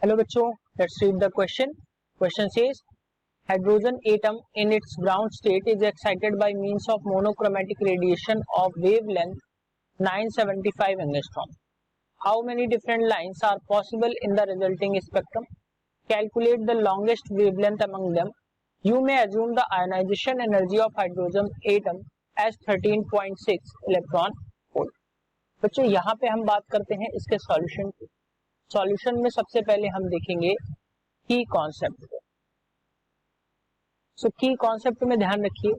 Hello बच्चों, let's read the question. Question says hydrogen atom in its ground state is excited by means of monochromatic radiation of wavelength 975 angstrom. How many different lines are possible in the resulting spectrum? Calculate the longest wavelength among them. You may assume the ionization energy of hydrogen atom as 13.6 electron volt. बच्चों यहाँ पे हम बात करते हैं इसके solution की. Solution में सबसे पहले हम देखेंगे की कॉन्सेप्ट को. सो की कॉन्सेप्ट में ध्यान रखिए,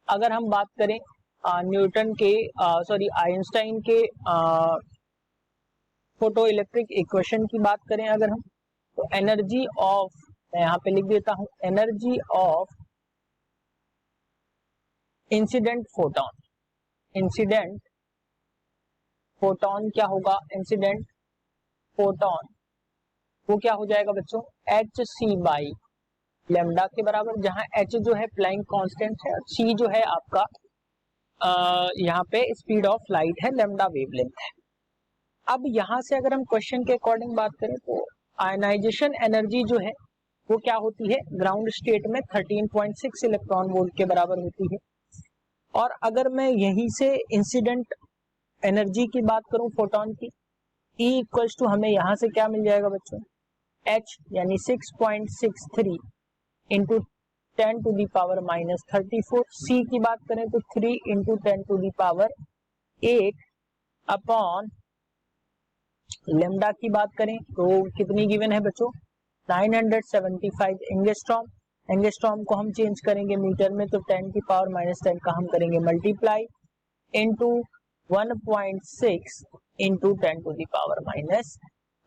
अगर हम बात करें न्यूटन के आइंस्टाइन के फोटो इलेक्ट्रिक इक्वेशन की बात करें अगर हम, तो एनर्जी ऑफ, मैं यहाँ पे लिख देता हूं, एनर्जी ऑफ इंसिडेंट फोटोन क्या होगा, इंसिडेंट फोटोन वो क्या हो जाएगा बच्चों, एच सी बाई लेमडा के बराबर, जहां एच जो है प्लैंक कांस्टेंट है और सी जो है आपका यहाँ पे स्पीड ऑफ लाइट है, लेमडा वेवलेंथ है. अब यहाँ से अगर हम क्वेश्चन के अकॉर्डिंग बात करें तो आयनाइजेशन एनर्जी जो है वो क्या होती है, ग्राउंड स्टेट में 13.6 इलेक्ट्रॉन वोल्ट के बराबर होती है. और अगर मैं यहीं से इंसिडेंट एनर्जी की बात करूं फोटोन की, E इक्वल्स टू हमें यहाँ से क्या मिल जाएगा बच्चों, H यानी 6.63 into 10 to the power minus 34. C की बात करें तो 3 into 10 to the power 8 upon lambda की बात करें तो कितनी गिवन है बच्चों, 975 एंगस्ट्रॉम. एंगस्ट्रॉम को हम चेंज करेंगे मीटर में तो 10 की पावर माइनस 10 का हम करेंगे multiply into 1.6 into 10 to the power minus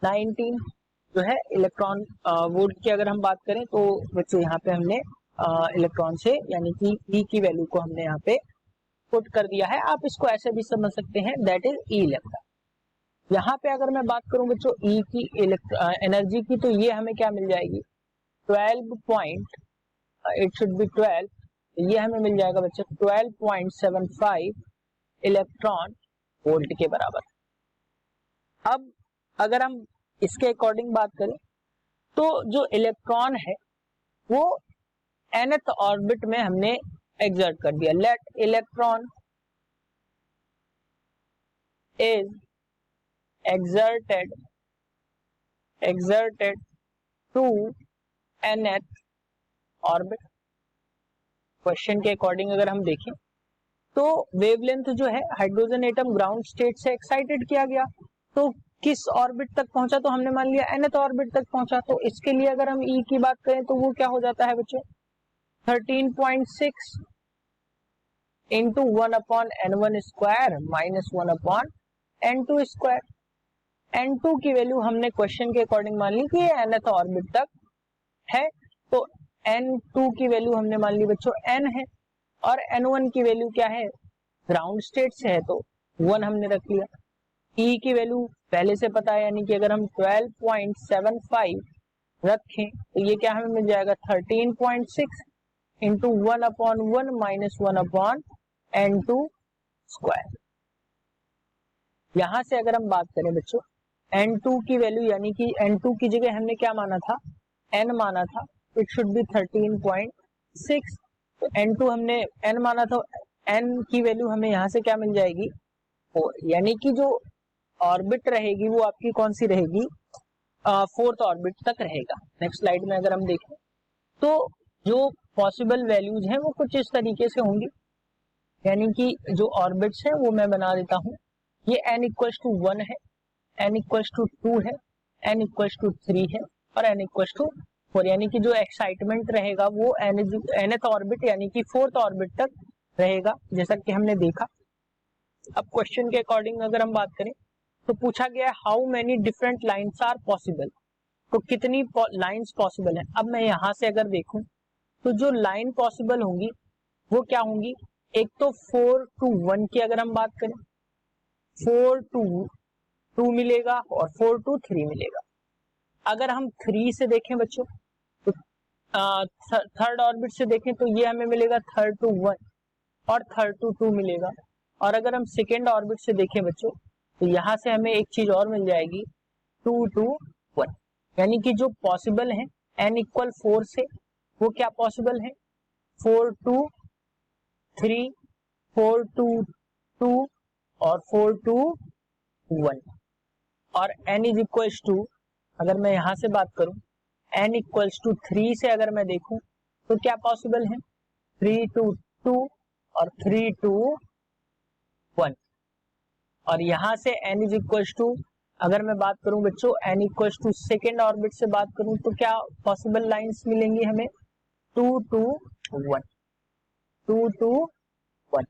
19 जो है इलेक्ट्रॉन वोल्ट की. अगर हम बात करें तो बच्चों यहाँ पे हमने इलेक्ट्रॉन से यानी कि ई की वैल्यू को हमने यहाँ पे पुट कर दिया है. आप इसको ऐसे भी समझ सकते हैं, दैट इज ई लेमडा. यहाँ पे अगर मैं बात करूं बच्चों ई की एनर्जी की, तो ये हमें क्या मिल जाएगी, 12, ये हमें मिल जाएगा बच्चों 12.75 इलेक्ट्रॉन वोल्ट के बराबर. अब अगर हम इसके अकॉर्डिंग बात करें तो जो इलेक्ट्रॉन है वो nth ऑर्बिट में हमने एक्सर्ट कर दिया. Let electron is exerted to nth orbit. Question के अकॉर्डिंग अगर हम देखें तो वेवलेंथ जो है हाइड्रोजन एटम ग्राउंड स्टेट से एक्साइटेड किया गया, तो किस ऑर्बिट तक पहुंचा, तो हमने मान लिया nth ऑर्बिट तक पहुंचा. तो इसके लिए अगर हम E की बात करें तो वो क्या हो जाता है बच्चों, 13.6 into 1/n1 square minus 1/n2 square. n2 की वैल्यू हमने क्वेश्चन के अकॉर्डिंग मान ली कि ये nth ऑर्बिट तक है, तो n2 की वैल्यू हमने मान ली बच्चों n है, और n1 की वैल्यू क्या है, ग्राउंड स्टेट से है तो 1 हमने रख लिया. E की वैल्यू पहले से पता है, यानी कि अगर हम 12.75 रखें तो ये क्या हमें मिल जाएगा, 13.6 इंटू 1/1 माइनस 1/n2 स्क्वायर. यहां से अगर हम बात करें बच्चों n2 की वैल्यू, यानी कि n2 की जगह हमने क्या माना था, n माना था, इट शुड बी 13.6. तो n2 हमने n माना था, n की वैल्यू हमें यहाँ से क्या मिल जाएगी 4, यानी कि जो ऑर्बिट रहेगी वो आपकी कौन सी रहेगी, फोर्थ ऑर्बिट तक रहेगा. नेक्स्ट स्लाइड में अगर हम देखें तो जो पॉसिबल वैल्यूज हैं वो कुछ इस तरीके से होंगी, यानी कि जो ऑर्बिट्स हैं वो मैं बना देता हूँ. ये n इक्वल्स टू 1 है, n इक्वल्स टू 2 है, n इक्वल्स टू 3 है और n इक्वल्स टू 4, यानी कि जो एक्साइटमेंट रहेगा वो nth ऑर्बिट यानी कि फोर्थ ऑर्बिट तक रहेगा, जैसा कि हमने देखा. अब क्वेश्चन के अकॉर्डिंग अगर हम बात करें तो पूछा गया how many different lines are possible, तो कितनी लाइंस पॉसिबल है. अब मैं यहाँ से अगर देखूं तो जो लाइन पॉसिबल होंगी वो क्या होंगी, एक तो 4 to 1 की अगर हम बात करें 4 to 2 मिलेगा और 4 to 3 मिलेगा. अगर हम 3 से देखें बच्चों तो थर्ड ऑर्बिट से देखें तो ये हमें मिलेगा 3 to 1 और 3 to 2 मिलेगा. और अगर हम सेकेंड ऑर्बिट से देखें बच्चों तो यहाँ से हमें एक चीज और मिल जाएगी 2 to 1. यानी कि जो पॉसिबल है n इक्वल 4 से वो क्या पॉसिबल है 4 to 3, 4 to 2 और 4 to 1 और n इज इक्वल्स टू, अगर मैं यहां से बात करूं n इक्वल्स टू 3 से अगर मैं देखूं तो क्या पॉसिबल है 3 to 2 और 3 to 1 और यहां से n इज इक्वल्स टू, अगर मैं बात करूं बच्चों n equals to second orbit से बात करूं तो क्या पॉसिबल लाइंस मिलेंगी हमें 2 to 1, 2 to 1,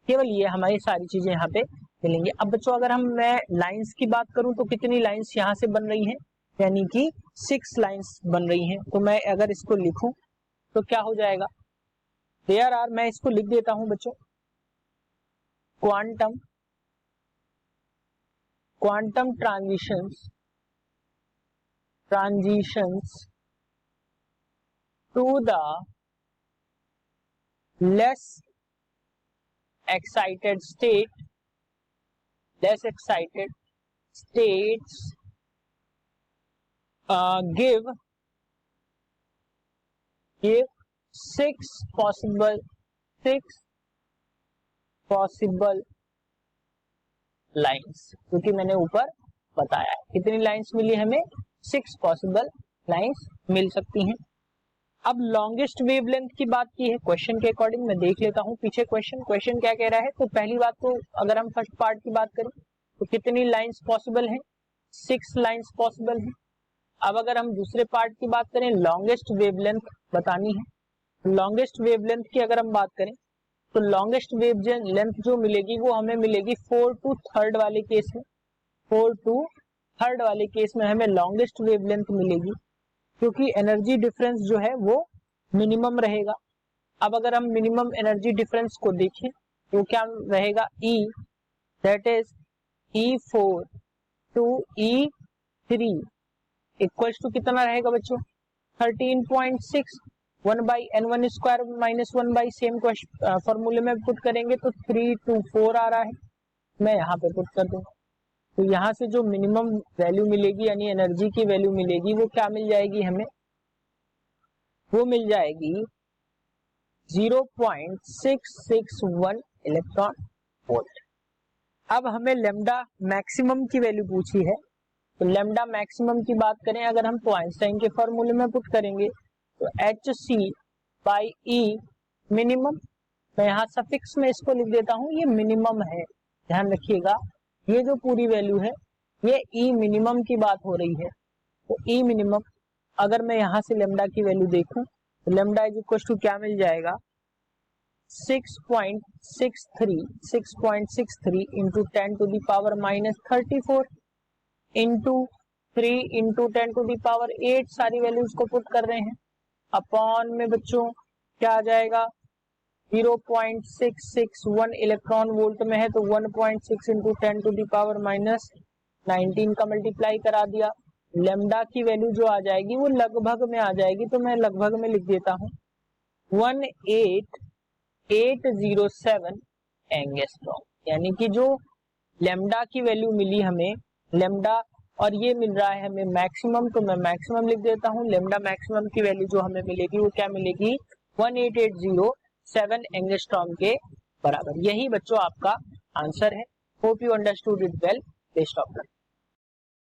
केवल ये हमारी सारी चीजें यहाँ पे मिलेंगी। अब बच्चों अगर मैं लाइंस की बात करूं तो कितनी लाइंस यहाँ से बन रही हैं, यानी कि 6 लाइंस बन रही हैं। तो मैं अगर इसको लिखूं तो क्या हो जाएगा, देयर आर, मैं इसको लिख देता हूं बच्चों, quantum transitions to the less excited states give 6 possible lines, क्योंकि मैंने ऊपर बताया है कितनी लाइंस मिली हमें 6 पॉसिबल लाइंस मिल सकती हैं। अब लॉन्गेस्ट वेवलेंथ की बात की है क्वेश्चन के अकॉर्डिंग, मैं देख लेता हूं पीछे क्वेश्चन क्या कह रहा है। तो पहली बात तो अगर हम फर्स्ट पार्ट की बात करें तो कितनी लाइंस पॉसिबल हैं 6 लाइंस पॉसिबल हैं। अब अगर हम दूसरे पार्ट की बात करें लॉन्गेस्ट वेवलेंथ बतानी है, लॉन्गेस्ट वेवलेंथ की अगर हम बात करें तो लॉन्गेस्ट वेवलेंथ जो मिलेगी वो हमें मिलेगी 4 to 3 वाले केस में, 4 to 3 वाले केस में हमें लॉन्गेस्ट वेवलेंथ मिलेगी, क्योंकि एनर्जी डिफरेंस जो है वो मिनिमम रहेगा। अब अगर हम मिनिमम एनर्जी डिफरेंस को देखें तो क्या रहेगा E, that is E4 to E3 equals to कितना रहेगा बच्चों 13.6, 1/n1 स्क्वायर माइनस 1 सेम फॉर्मूले में पुट करेंगे तो 3 to 4 आ रहा है, मैं यहाँ पे पुट कर दूंगा। तो यहाँ से जो मिनिमम वैल्यू मिलेगी यानी एनर्जी की वैल्यू मिलेगी वो क्या मिल जाएगी हमें, वो मिल जाएगी 0.661 इलेक्ट्रॉन वोल्ट। अब हमें लेमडा मैक्सिमम की वैल्यू पूछी है, तो लेमडा मैक्सिमम की बात करें अगर हम तो आइंस्टाइन के फॉर्मूले में पुट करेंगे तो hc/e मिनिमम, मैं यहाँ सफिक्स में इसको लिख देता हूँ, ये मिनिमम है, ध्यान रखिएगा ये जो पूरी वैल्यू है ये ई मिनिमम की बात हो रही है। तो ई मिनिमम अगर मैं यहाँ से लेमडा की वैल्यू देखूं तो लेमडा इज इक्वल टू क्या मिल जाएगा 6.63 into 10 to the power -34 into 3 into 10 to the power 8, सारी वैल्यूज को पुट कर रहे हैं अपॉन में बच्चों क्या आ जाएगा 0.661 इलेक्ट्रॉन वोल्ट में है तो 1.6 इंटू 10 टू द पावर -19 का मल्टीप्लाई करा दिया, लेमडा की वैल्यू जो आ जाएगी वो लगभग में आ जाएगी, तो मैं लगभग में लिख देता हूँ 18807 एंगस्ट्रॉम, यानी कि जो लेमडा की वैल्यू मिली हमें लेमडा और ये मिल रहा है हमें मैक्सिमम, तो मैं मैक्सिमम लिख देता हूँ। लेमडा मैक्सिमम की वैल्यू जो हमें मिलेगी वो क्या मिलेगी 18807 एंगस्ट्रॉम के बराबर। यही बच्चों आपका आंसर है। Hope you understood it well, best of luck.